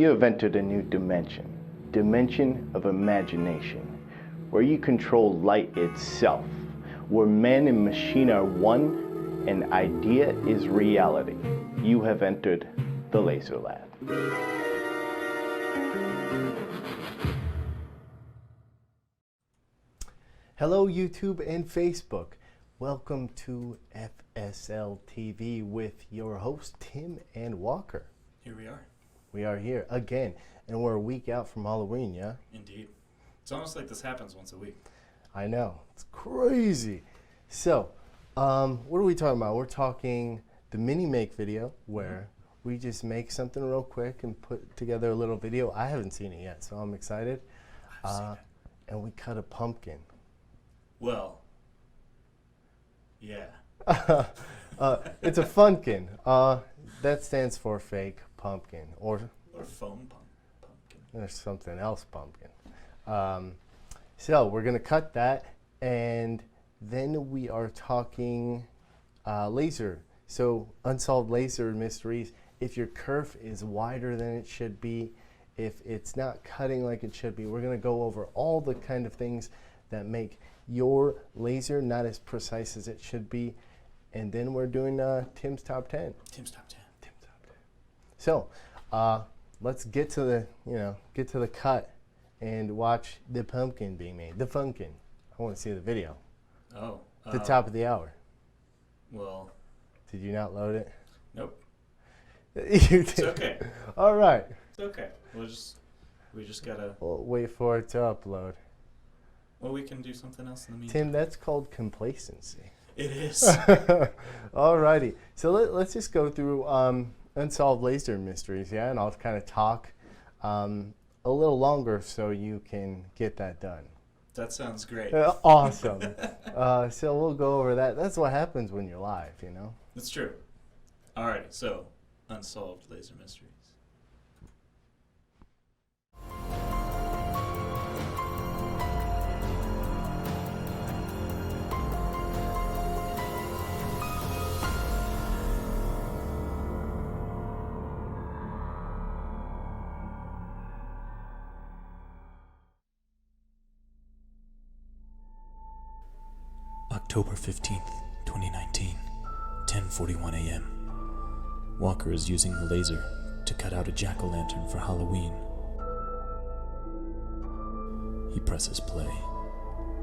You have entered a new dimension of imagination, where you control light itself, where man and machine are one and idea is reality. You have entered the Laser Lab. Hello YouTube and Facebook. Welcome to FSLtv with your host Tim and Walker. Here we are. We are here again, and we're a week out from Halloween, yeah? Indeed. It's almost like this happens once a week. I know. It's crazy. So, what are we talking about? We're talking the mini make video where we just make something real quick and put together a little video. I haven't seen it yet, so I'm excited. I've seen it. And we cut a pumpkin. Well, yeah. It's a funkin. That stands for fake pumpkin, or foam pumpkin. There's something else pumpkin. So we're gonna cut that, and then we are talking laser. So unsolved laser mysteries. If your kerf is wider than it should be, if it's not cutting like it should be, we're gonna go over all the kind of things that make your laser not as precise as it should be. And then we're doing Tim's Top 10. Tim's Top 10. Tim's Top 10. So let's get to the cut and watch the pumpkin being made. The funkin. I want to see the video. Oh. The top of the hour. Well. Did you not load it? Nope. You did. It's okay. All right. It's okay. We just gotta. We'll wait for it to upload. Well, we can do something else in the meantime. Tim, that's called complacency. It is. Alrighty. So let's just go through unsolved laser mysteries, yeah? And I'll kind of talk a little longer so you can get that done. That sounds great. Awesome. So we'll go over that. That's what happens when you're live, you know? That's true. Alrighty, so unsolved laser mysteries. October 15th, 2019, 10:41 a.m. Walker is using the laser to cut out a jack-o'-lantern for Halloween. He presses play,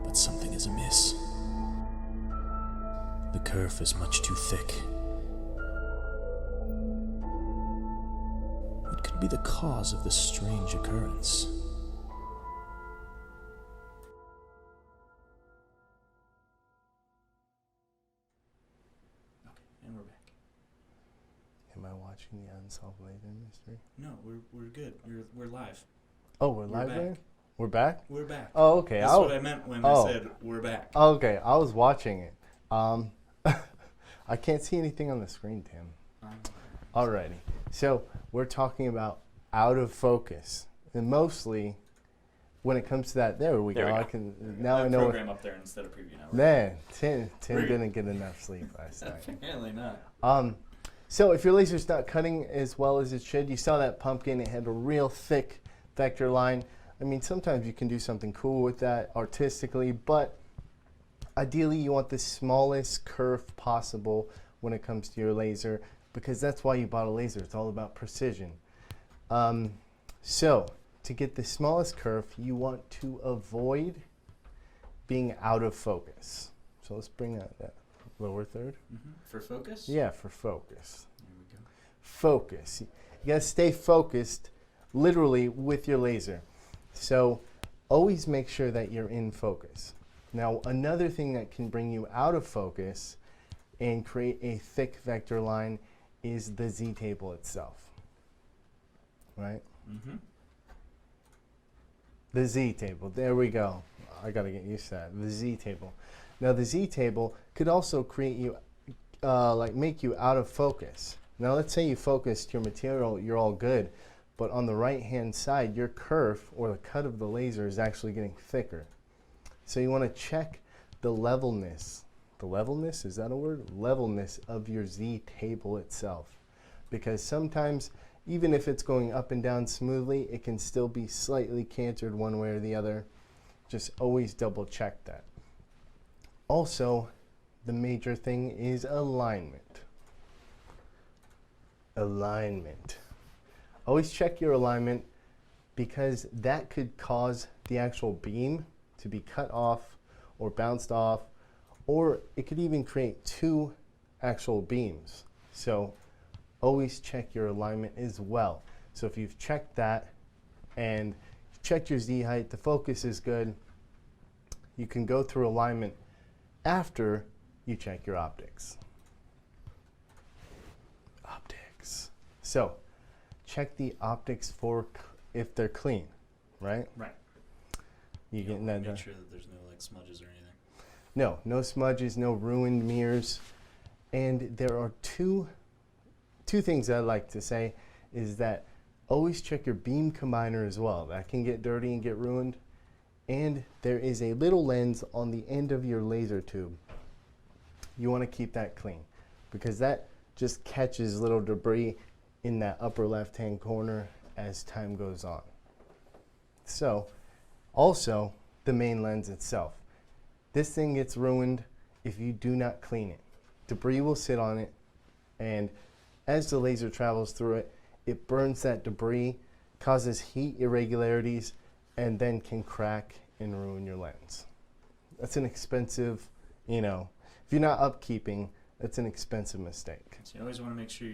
but something is amiss. The kerf is much too thick. What could be the cause of this strange occurrence? And we're back. Am I watching the unsolved laser mystery? No, we're good. We're live. Oh, we're live back. there? We're back? We're back. Oh, okay. That's what I meant when I said we're back. Okay, I was watching it. I can't see anything on the screen, Tim. Alrighty. So we're talking about out of focus, and mostly when it comes to that, there we go. We I go. can now. I know. Program up there instead of preview now. Man, Tim didn't get enough sleep last night. Apparently not. So if your laser's not cutting as well as it should, you saw that pumpkin. It had a real thick vector line. I mean, sometimes you can do something cool with that artistically, but ideally you want the smallest kerf possible when it comes to your laser, because that's why you bought a laser. It's all about precision. So to get the smallest kerf, you want to avoid being out of focus. So let's bring that lower third. For focus? Yeah, for focus. There we go. Focus. You gotta stay focused literally with your laser. So always make sure that you're in focus. Now, another thing that can bring you out of focus and create a thick vector line is the Z-table itself, right? The Z-table, there we go. I gotta get used to that, the Z-table. Now, the Z-table could also create you, make you out of focus. Now, let's say you focused your material, you're all good, but on the right-hand side, your kerf, or the cut of the laser, is actually getting thicker. So you want to check the levelness. The levelness, is that a word? Levelness of your Z table itself. Because sometimes even if it's going up and down smoothly, it can still be slightly cantered one way or the other. Just always double check that. Also, the major thing is alignment. Alignment. Always check your alignment, because that could cause the actual beam to be cut off or bounced off, or it could even create two actual beams. So always check your alignment as well. So if you've checked that and checked your Z height, the focus is good, you can go through alignment after you check your optics. Optics. So check the optics for if they're clean, right? Right. You getting that done? Make sure that there's no like smudges or anything. No, no smudges, no ruined mirrors. And there are two things I'd like to say is that always check your beam combiner as well. That can get dirty and get ruined. And there is a little lens on the end of your laser tube. You want to keep that clean, because that just catches little debris in that upper left-hand corner as time goes on. So, also the main lens itself. This thing gets ruined if you do not clean it. Debris will sit on it, and as the laser travels through it, it burns that debris, causes heat irregularities, and then can crack and ruin your lens. That's an expensive, if you're not upkeeping, that's an expensive mistake. So you always want to make sure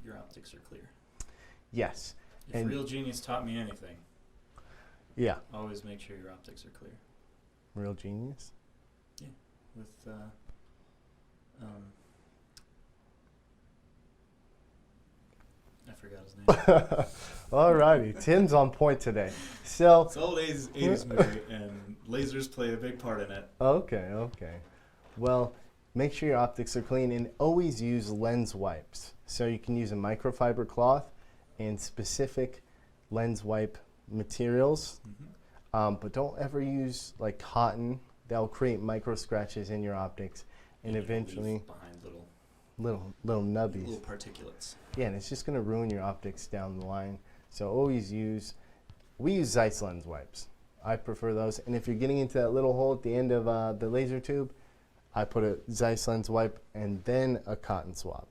your optics are clear. Yes. If And Real Genius taught me anything, yeah. always make sure your optics are clear. Real Genius? Yeah. With, I forgot his name. Alrighty, Tim's on point today. So, It's old 80s movie, and lasers play a big part in it. okay. Well, make sure your optics are clean, and always use lens wipes. So you can use a microfiber cloth and specific lens wipe materials, but don't ever use like cotton. That'll create micro scratches in your optics, and eventually behind little nubbies. little particulates. Yeah, and it's just going to ruin your optics down the line. So always we use Zeiss lens wipes. I prefer those. And if you're getting into that little hole at the end of the laser tube, I put a Zeiss lens wipe and then a cotton swab.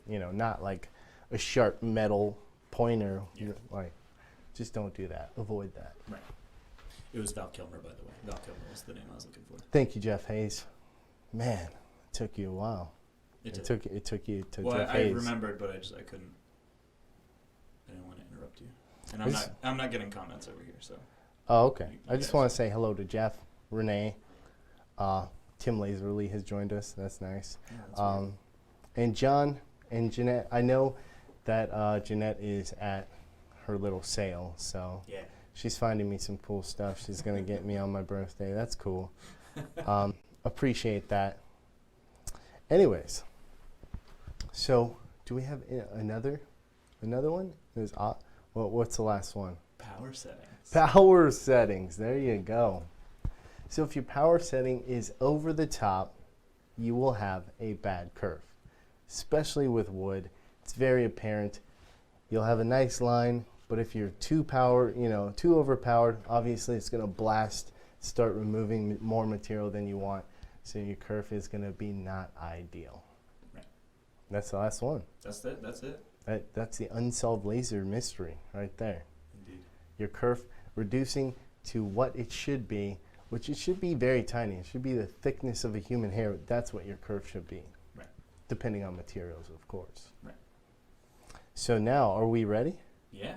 Not like a sharp metal pointer. Yeah. Just don't do that. Avoid that. Right. It was Val Kilmer, by the way. Val Kilmer was the name I was looking for. Thank you, Jeff Hayes. Man, it took you a while. It took you to Jeff I Hayes. remembered, but I couldn't. I didn't want to interrupt you. And I'm not getting comments over here, so. Oh, okay. You I just guys. want to say hello to Jeff, Renee, Tim Laserly has joined us. That's nice. Yeah, that's weird. And John and Jeanette. I know that Jeanette is at her little sale, so Yeah. she's finding me some cool stuff. She's going to get me on my birthday. That's cool. Appreciate that. Anyways, so do we have another one? What's the last one? Power settings. Power settings. There you go. So if your power setting is over the top, you will have a bad curve, especially with wood. It's very apparent. You'll have a nice line, but if you're too overpowered, obviously it's going to blast, start removing more material than you want. So your curve is going to be not ideal. Right. That's the last one. That's it. That's it. That's the unsolved laser mystery right there. Indeed. Your curve reducing to what it should be, which it should be very tiny. It should be the thickness of a human hair. That's what your curve should be. Right. Depending on materials, of course. Right. So now, are we ready? Yeah.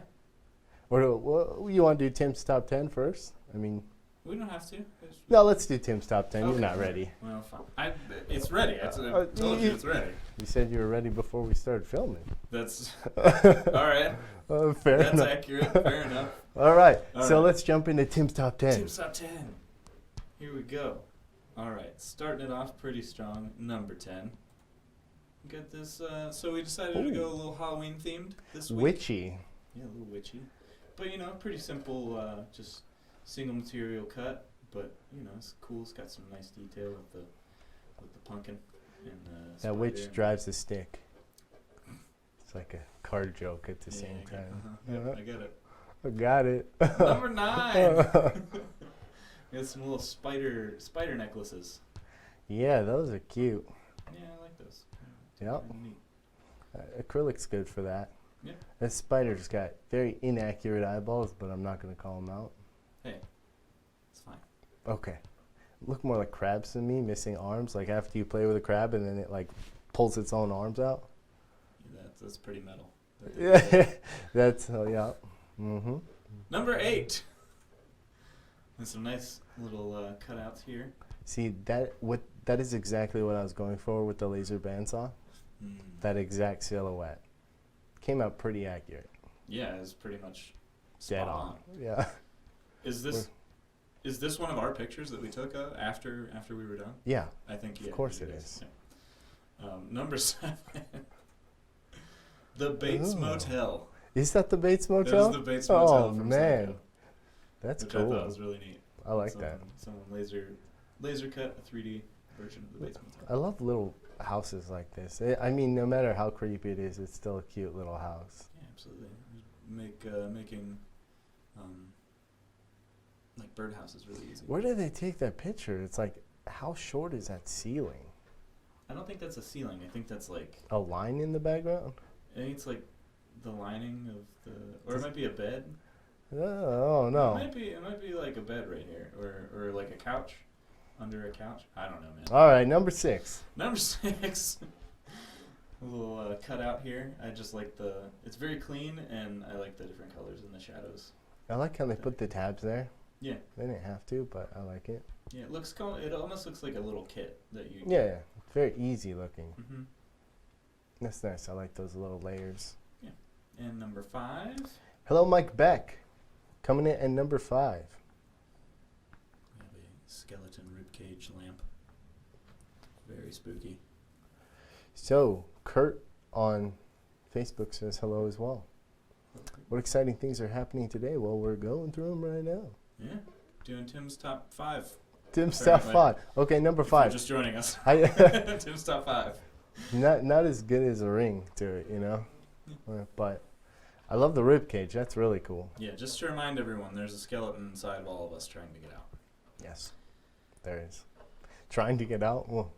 Or you want to do Tim's top 10 first? I mean, We don't have to. no, let's do Tim's top 10. Okay. You're not ready. Well, fine. It's ready. I told you it's ready. You said you were ready before we started filming. That's all right. Fair That's enough. accurate. Fair enough. All right. All So right. let's jump into Tim's top 10. Tim's top 10. Here we go. All right. Starting it off pretty strong. Number 10. Get this. So we decided to go a little Halloween themed this week. Witchy. Yeah, a little witchy. But, pretty simple, just single material cut. But, it's cool. It's got some nice detail with the pumpkin. And That witch drives the stick. It's like a card joke at the Yeah, same time. Yep, I get it. I got it. Number 9. We got some little spider necklaces. Yeah, those are cute. Yeah, I like those. Yep. Kinda neat. Acrylic's good for that. Yeah. This spider's got very inaccurate eyeballs, but I'm not going to call them out. Hey, it's fine. Okay. Look more like crabs to me, missing arms. Like after you play with a crab and then it like pulls its own arms out. Yeah, that's pretty metal. Yeah, that's, yeah. Mm-hmm. Number 8. And some nice little cutouts here. See, that is exactly what I was going for with the laser bandsaw. That exact silhouette. Came out pretty accurate. Yeah, it's pretty much Dead spot on. Yeah. Is this one of our pictures that we took after we were done? Yeah. I think, yeah. Of course you it guys- is. yeah. Number 7. The Bates Ooh. Motel. Is that the Bates That Motel? is the Bates Motel Oh, from man. Psycho, That's which I cool. thought was really neat. I like that. Someone laser cut a 3D version of the Bates Motel. I love little houses like this. I mean, no matter how creepy it is, it's still a cute little house. Yeah, absolutely. Making like birdhouses really easy. Where did they take that picture? It's like, how short is that ceiling? I don't think that's a ceiling. I think that's like A line in the background? I think it's like the lining of the, or it might be a bed. Oh, no. It might be like a bed right here, or like a couch, under a couch. I don't know, man. All right, number 6. Number 6, a little cutout here. I just like it's very clean, and I like the different colors and the shadows. I like how they put the tabs there. Yeah, They didn't have to, but I like it. yeah. It almost looks like a little kit that you. Yeah, very easy looking. Mm-hmm. That's nice. I like those little layers. And number 5. Hello, Mike Beck. Coming in at number 5. We have a skeleton ribcage lamp. Very spooky. So, Kurt on Facebook says hello as well. What exciting things are happening today? Well, we're going through them right now. Yeah, doing Tim's top 5. Tim's top Apparently. 5. Okay, number If you're 5. just joining us. I Tim's top 5. not as good as a ring to it, you know. But I love the rib cage. That's really cool. Yeah, just to remind everyone, there's a skeleton inside of all of us trying to get out. Yes, there is. Trying to get out. Well,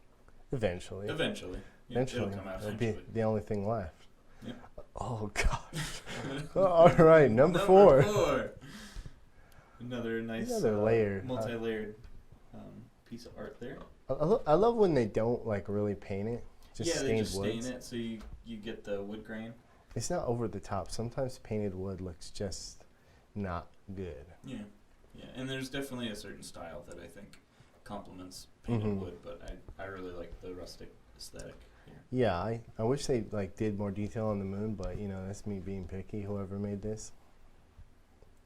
eventually. Eventually. Yeah, Eventually, it'll come out that'll eventually. be the only thing left. Yeah. Oh gosh. All right, number 4. 4. Another nice Another layer. multi-layered piece of art there. I love when they don't like really paint it. Just yeah, they stained just woods. stain it so you get the wood grain. It's not over the top. Sometimes painted wood looks just not good. Yeah, yeah, and there's definitely a certain style that I think complements painted Mhm. wood, but I really like the rustic aesthetic here. Yeah, I wish they like did more detail on the moon, but you know that's me being picky. Whoever made this.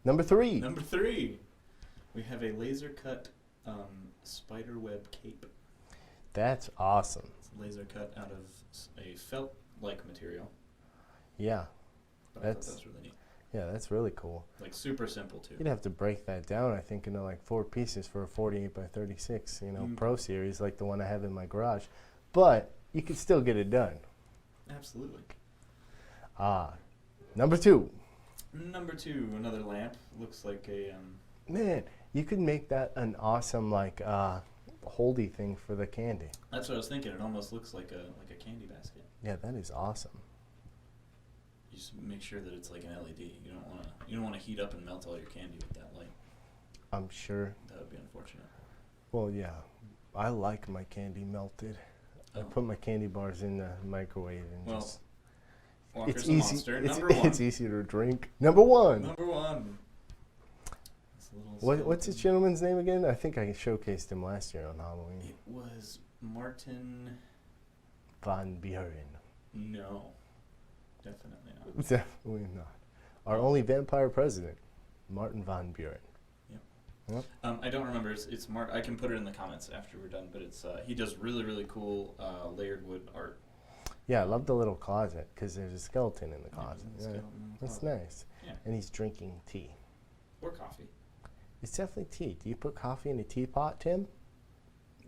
Number 3. Number 3, we have a laser cut spider web cape. That's awesome. It's laser cut out of a felt-like material. Yeah, But I thought That's- that was really neat. yeah, that's really cool. Like super simple too. You'd have to break that down, I think, into like 4 pieces for a 48 by 36, you know, Mm. Pro Series like the one I have in my garage. But you could still get it done. Absolutely. Number 2. Number 2, another lamp. Looks like a Man, you could make that an awesome like holdy thing for the candy. That's what I was thinking. It almost looks like a candy basket. Yeah, that is awesome. You just make sure that it's like an LED. You don't want to heat up and melt all your candy with that light. I'm sure. That would be unfortunate. Well, yeah, I like my candy melted. I Oh. put my candy bars in the microwave and Well, just. Walker's It's a easy. monster. It's, Number 1. it's easier to drink. Number 1. Number 1. It's a little What's this skeleton. gentleman's name again? I think I showcased him last year on Halloween. It was Martin. Van Buren. No, definitely not. Definitely not. Our only vampire president, Martin Van Buren. I don't remember. It's Mark. I can put it in the comments after we're done. But it's he does really cool layered wood art. Yeah, I love the little closet because there's a skeleton in the closet. Yeah, Yeah, skeleton in the that's closet. nice. Yeah. And he's drinking tea. Or coffee. It's definitely tea. Do you put coffee in a teapot, Tim?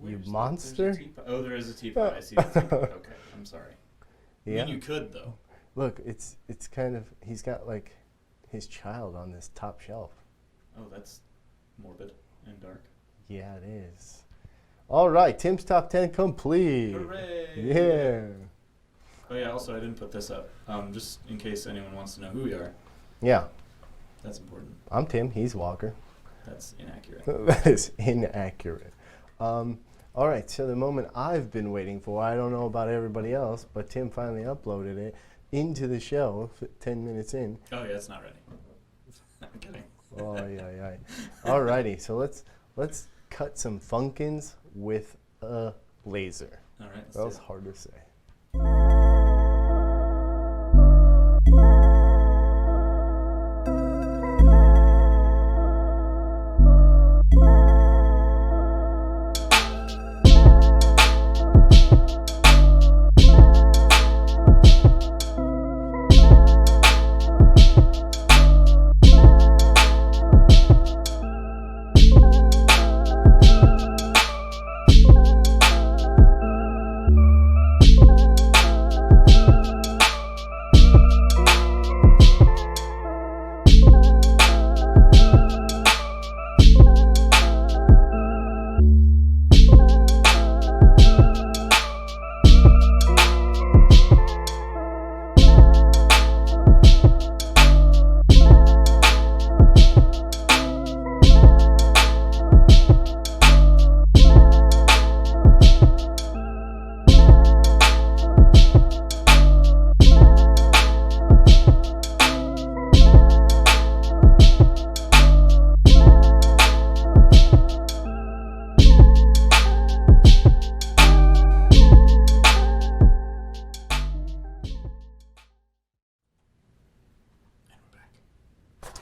You Where's monster? there's a teapot. Oh, there is a teapot. I see the teapot. Okay, I'm sorry. I Yeah. mean, you could though. Look, it's kind of, he's got like his child on this top shelf. Oh, that's morbid and dark. Yeah, it is. All right, Tim's top 10 complete. Hooray! Yeah. Oh yeah, also I didn't put this up, just in case anyone wants to know who we are. Yeah. That's important. I'm Tim, he's Walker. That's inaccurate. That is inaccurate. All right, so the moment I've been waiting for, I don't know about everybody else, but Tim finally uploaded it into the show 10 minutes in. Oh yeah, it's not ready. I'm kidding. Oh, yeah. All righty, so let's cut some Funkins with a laser. All right. That was hard to say.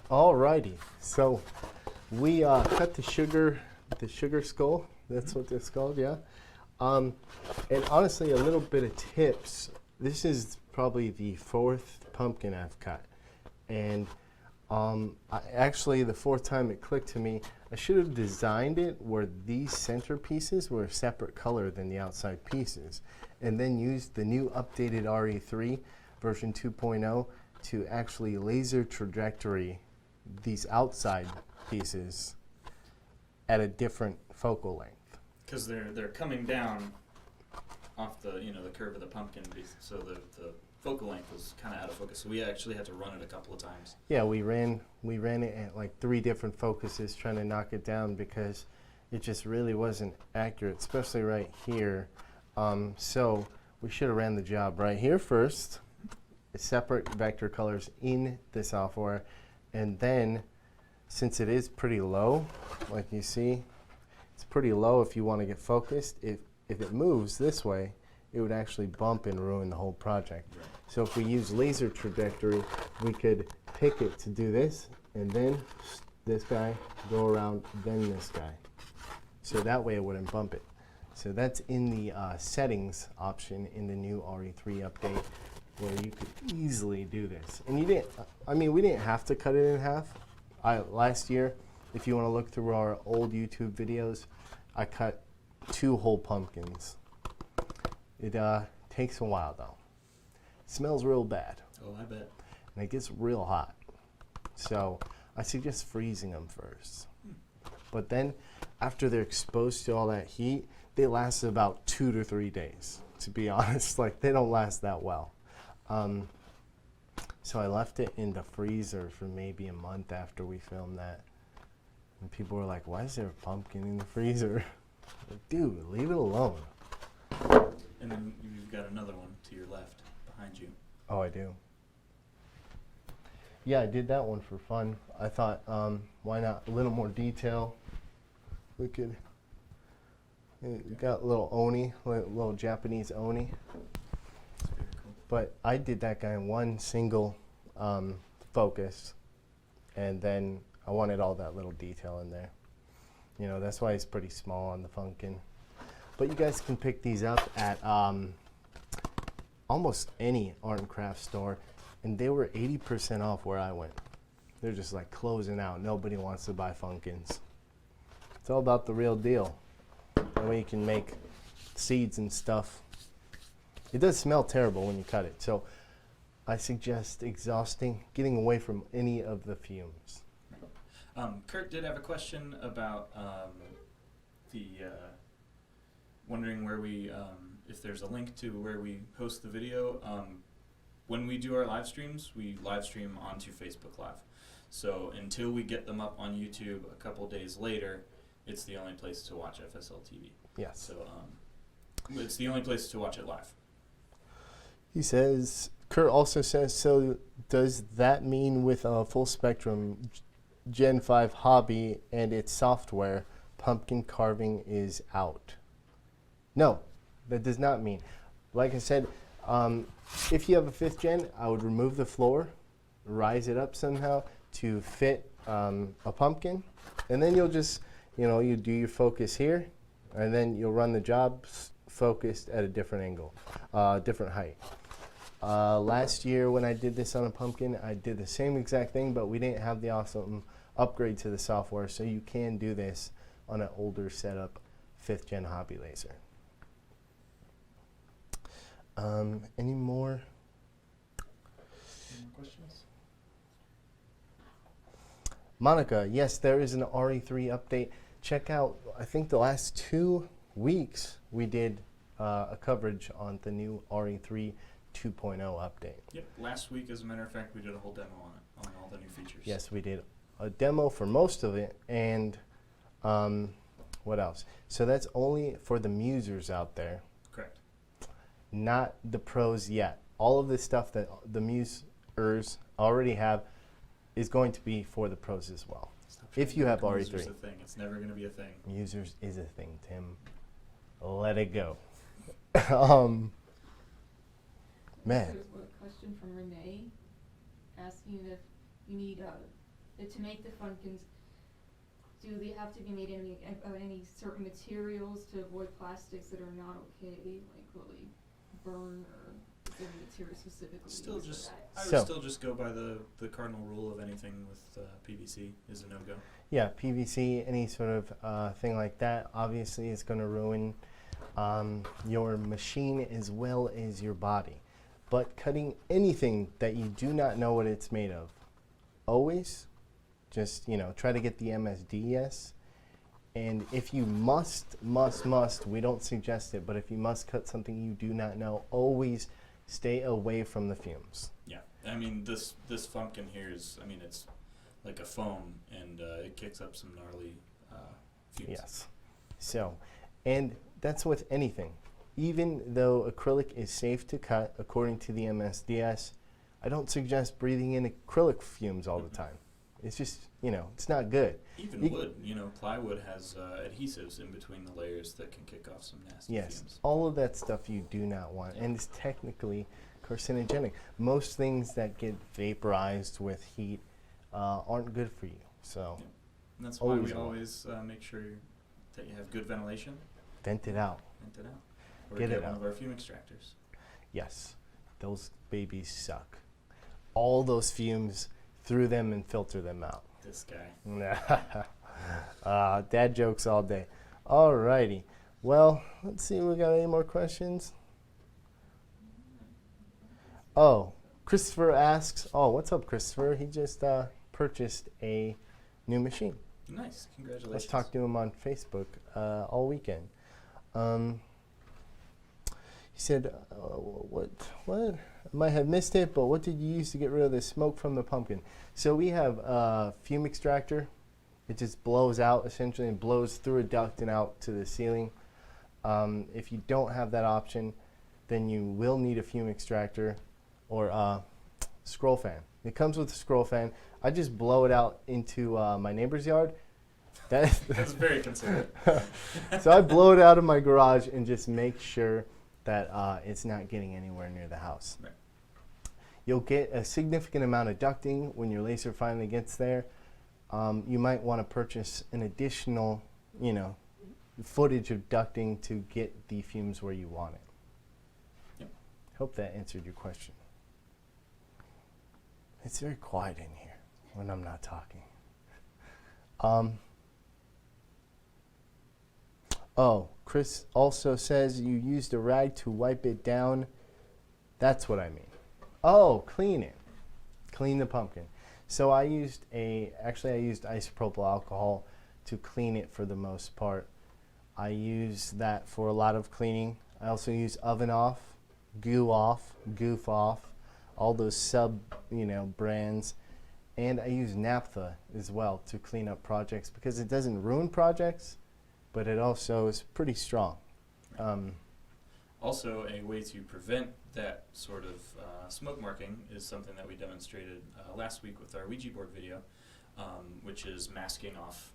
Alrighty, so we cut the sugar skull. That's what it's called, yeah. And honestly, a little bit of tips. This is probably the 4th pumpkin I've cut, and actually the 4th time it clicked to me, I should have designed it where these center pieces were a separate color than the outside pieces, and then used the new updated RE3 version 2.0 to actually laser trajectory these outside pieces at a different focal length. Because they're coming down off the the curve of the pumpkin, so the focal length was kind of out of focus. So we actually had to run it a couple of times. Yeah, we ran it at like 3 different focuses trying to knock it down because it just really wasn't accurate, especially right here. So we should have ran the job right here first, separate vector colors in the software, and then since it is pretty low, like you see, it's pretty low if you want to get focused. If it moves this way, it would actually bump and ruin the whole project. Right. So if we use laser trajectory, we could pick it to do this, and then this guy, go around, then this guy. So that way it wouldn't bump it. So that's in the settings option in the new RE3 update, where you could easily do this. And we didn't have to cut it in half. Last year, if you want to look through our old YouTube videos, I cut 2 whole pumpkins. It takes a while though. It smells real bad. Oh, I bet. And it gets real hot. So I suggest freezing them first. But then, after they're exposed to all that heat, they last about 2 to 3 days, to be honest. Like, they don't last that well. So I left it in the freezer for maybe a month after we filmed that. And people were like, why is there a pumpkin in the freezer? Like, dude, leave it alone. And then you've got another one to your left, behind you. Oh, I do. Yeah, I did that one for fun. I thought, why not a little more detail? We could, got a little oni, little Japanese oni. That's very cool. But I did that guy in one single focus, and then I wanted all that little detail in there. You know, that's why it's pretty small on the Funkin'. But you guys can pick these up at almost any art and craft store, and they were 80% off where I went. They're just like closing out. Nobody wants to buy Funkins. It's all about the real deal. That way you can make seeds and stuff. It does smell terrible when you cut it. So I suggest exhausting, getting away from any of the fumes. Kurt did have a question about wondering where we, if there's a link to where we host the video. When we do our live streams, we live stream onto Facebook Live. So until we get them up on YouTube a couple days later, it's the only place to watch FSLtv. Yes. So it's the only place to watch it live. He says, Kurt also says, so does that mean with a full spectrum Gen 5 hobby and its software, pumpkin carving is out? No, that does not mean. Like I said, if you have a 5th gen, I would remove the floor, rise it up somehow to fit a pumpkin, and then you'll just, you do your focus here, and then you'll run the job focused at a different angle, different height. Last year when I did this on a pumpkin, I did the same exact thing, but we didn't have the awesome upgrade to the software, so you can do this on an older setup 5th gen hobby laser. Any more? Questions? Monica, yes, there is an RE3 update. Check out, I think the last 2 weeks we did a coverage on the new RE3 2.0 update. Yep, last week, as a matter of fact, we did a whole demo on it, on all the new features. Yes, we did a demo for most of it, and what else? So that's only for the musers out there. Correct. Not the pros yet. All of the stuff that the musers already have is going to be for the pros as well. If you have RE3. Musers a thing. It's never going to be a thing. Musers is a thing, Tim. Let it go. Man. There's a question from Renee asking if you need to make the pumpkins. Do they have to be made of any certain materials to avoid plastics that are not okay? Like, will they burn, or is there any material specifically Still used just, for that? I would So- still just go by the cardinal rule of anything with PVC is a no-go. Yeah, PVC, any sort of thing like that, obviously is going to ruin your machine as well as your body. But cutting anything that you do not know what it's made of, always just, try to get the MSDS. And if you must, we don't suggest it, but if you must cut something you do not know, always stay away from the fumes. Yeah, I mean, this pumpkin here is, I mean, it's like a foam, and it kicks up some gnarly fumes. Yes. So, and that's with anything. Even though acrylic is safe to cut according to the MSDS, I don't suggest breathing in acrylic fumes all the time. It's just, it's not good. Even wood, plywood has adhesives in between the layers that can kick off some nasty Yes, fumes. all of that stuff you do not want, and it's technically carcinogenic. Most things that get vaporized with heat aren't good for you. So, Yeah. And that's why we always always make sure that you have good ventilation. vent it out. Vent it out. Or Get get it one out. of our fume extractors. Yes, those babies suck. All those fumes, through them and filter them out. This guy. Dad jokes all day. Alrighty. Well, let's see. We got any more questions? Oh, Christopher asks. Oh, what's up, Christopher? He just purchased a new machine. Nice. Congratulations. Let's talk to him on Facebook all weekend. He said, what? I might have missed it, but what did you use to get rid of the smoke from the pumpkin? So we have a fume extractor. It just blows out, essentially, and blows through a duct and out to the ceiling. If you don't have that option, then you will need a fume extractor or a scroll fan. It comes with a scroll fan. I just blow it out into my neighbor's yard. That's very considerate. So I blow it out of my garage and just make sure that it's not getting anywhere near the house. Right. You'll get a significant amount of ducting when your laser finally gets there. You might want to purchase an additional, footage of ducting to get the fumes where you want it. Yep. Hope that answered your question. It's very quiet in here when I'm not talking. Oh, Chris also says you used a rag to wipe it down. That's what I mean. Oh, clean it. Clean the pumpkin. So I used isopropyl alcohol to clean it for the most part. I use that for a lot of cleaning. I also use oven off, goof off, all those sub, brands. And I use naphtha as well to clean up projects because it doesn't ruin projects, but it also is pretty strong. Also, a way to prevent that sort of smoke marking is something that we demonstrated last week with our Ouija board video, which is masking off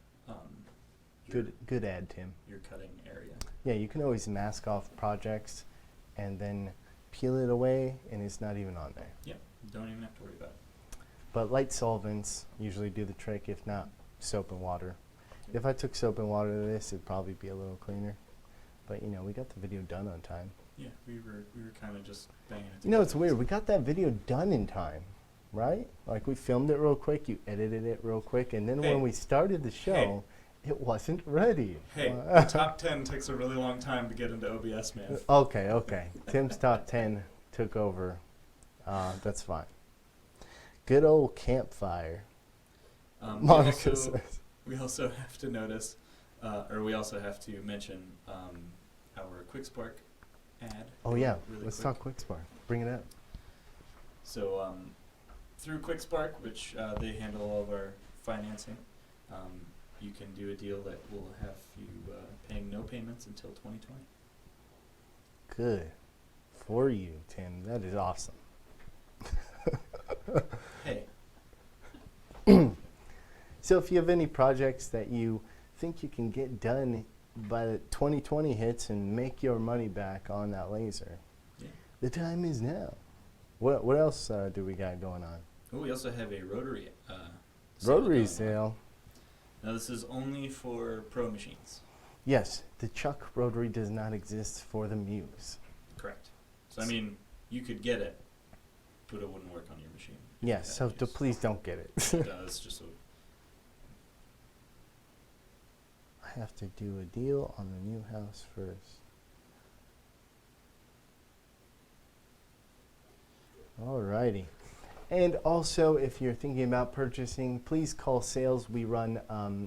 Good ad, Tim. your cutting area. Yeah, you can always mask off projects and then peel it away and it's not even on there. Yeah, don't even have to worry about it. But light solvents usually do the trick, if not soap and water. If I took soap and water to this, it'd probably be a little cleaner. But we got the video done on time. Yeah, we were kind of just banging it. It's weird. We got that video done in time, right? Like we filmed it real quick, you edited it real quick, and then Hey. when we started the show, it wasn't ready. Hey, the top 10 takes a really long time to get into OBS, man. Okay. Tim's top 10 took over. That's fine. Good old campfire. We Monica also, says. we also have to notice, or we also have to mention our QuickSpark ad. Oh yeah, really let's quick. talk QuickSpark. Bring it up. So through QuickSpark, which they handle all of our financing, you can do a deal that will have you paying no payments until 2020. Good for you, Tim. That is awesome. Hey, So if you have any projects that you think you can get done by the 2020 hits and make your money back on that laser, yeah. the time is now. What else do we got going on? Oh, we also have a rotary Rotary going on. sale. Now this is only for pro machines. Yes, the Chuck Rotary does not exist for the Muse. Correct. So I mean, you could get it, but it wouldn't work on your machine. if you Yes, had so Muse. please don't get it. It does, just a I have to do a deal on the new house first. Alrighty. And also, if you're thinking about purchasing, please call sales. We run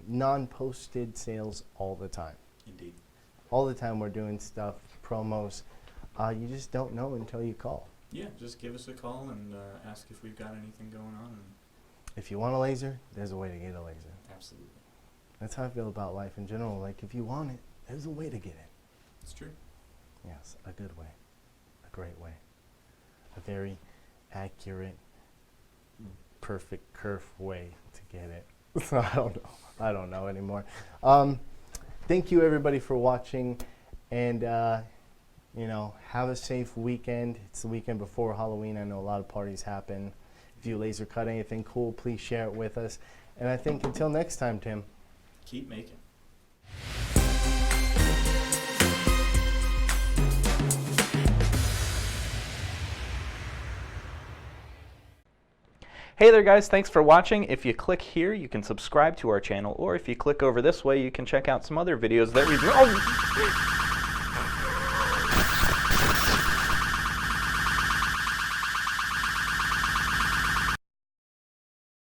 non-posted sales all the time. indeed. All the time we're doing stuff, promos. You just don't know until you call. Yeah, just give us a call and ask if we've got anything going on. And If you want a laser, there's a way to get a laser. absolutely, That's how I feel about life in general. Like, if you want it, there's a way to get it. it's true. Yes, a good way. A great way. A very accurate, perfect curve way to get it. I don't know anymore. Thank you everybody for watching, and have a safe weekend. It's the weekend before Halloween. I know a lot of parties happen. If you laser cut anything cool, please share it with us. And I think until next time, Tim. Keep making. Hey there guys, thanks for watching. If you click here, you can subscribe to our channel, or if you click over this way, you can check out some other videos that we've...